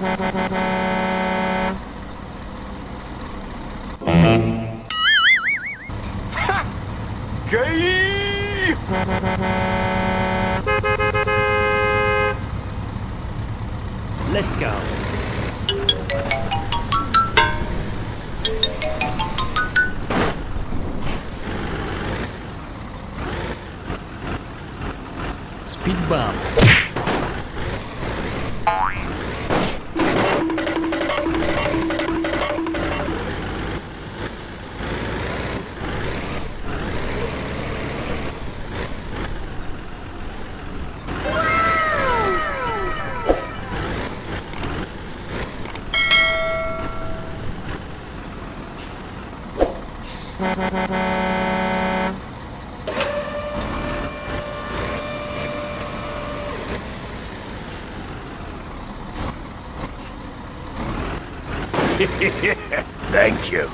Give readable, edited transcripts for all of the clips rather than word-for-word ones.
Gay! Let's go. Speed bump. Thank you.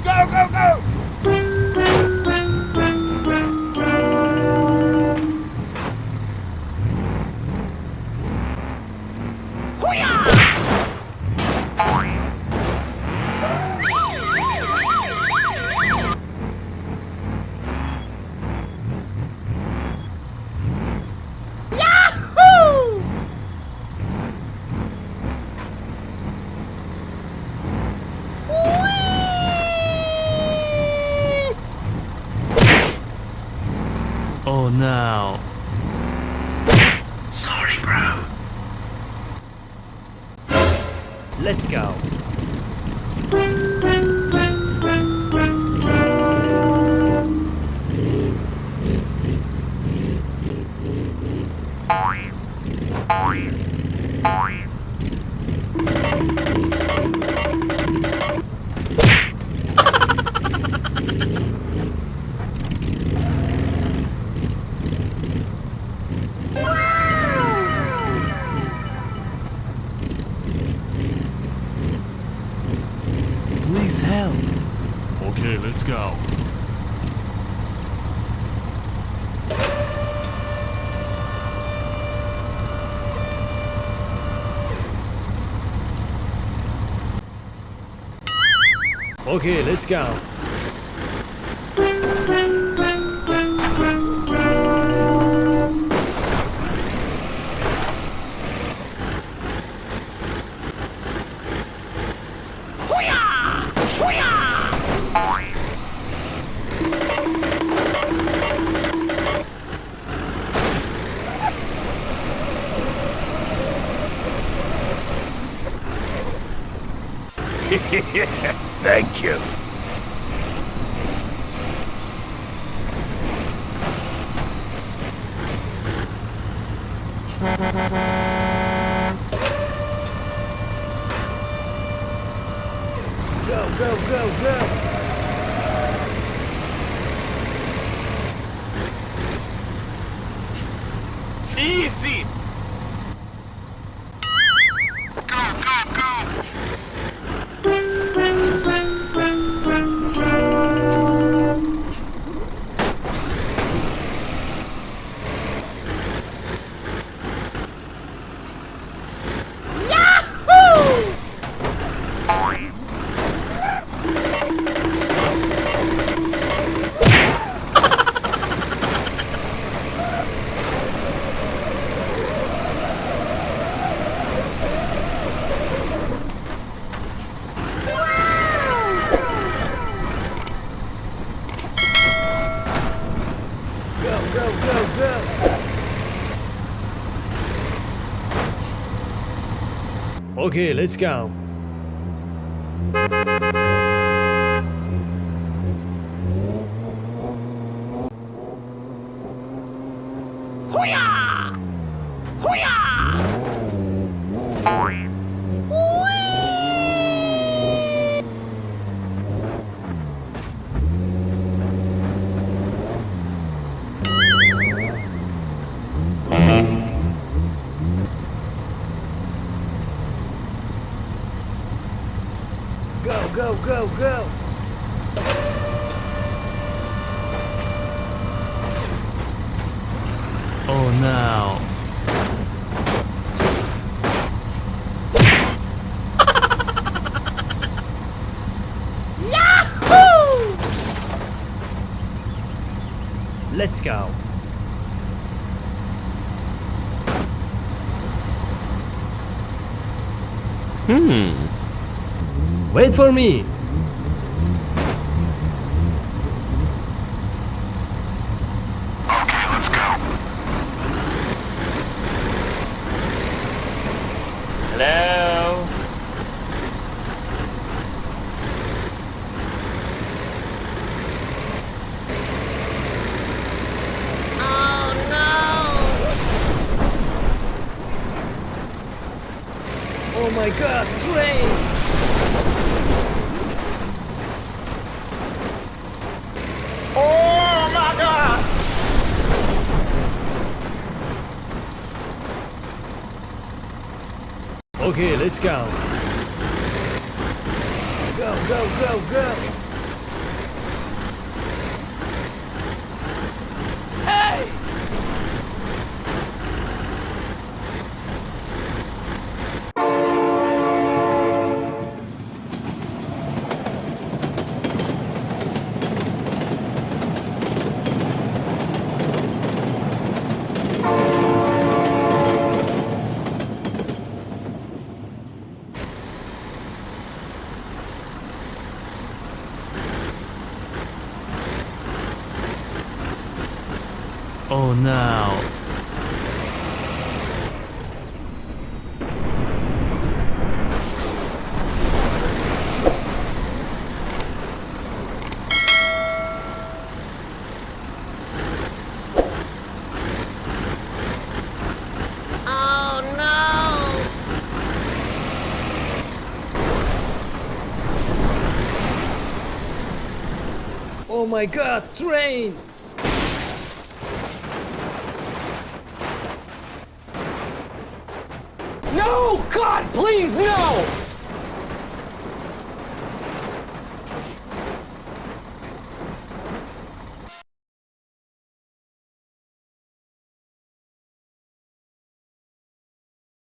Go, go, go! Oh no. Sorry, bro. Let's go. Please help. Okay, let's go. Okay, let's go. Thank you. Go, go, go, go. Easy! Go, go, go! Go, go, go. Okay, let's go. Go, go, go, go. Oh no. Let's go. Wait for me. Okay, let's go. Hello. Oh my god, train! Oh my god! Okay, let's go. Go, go, go, go! Hey! Oh no. Oh my god, train! No! God, please, no!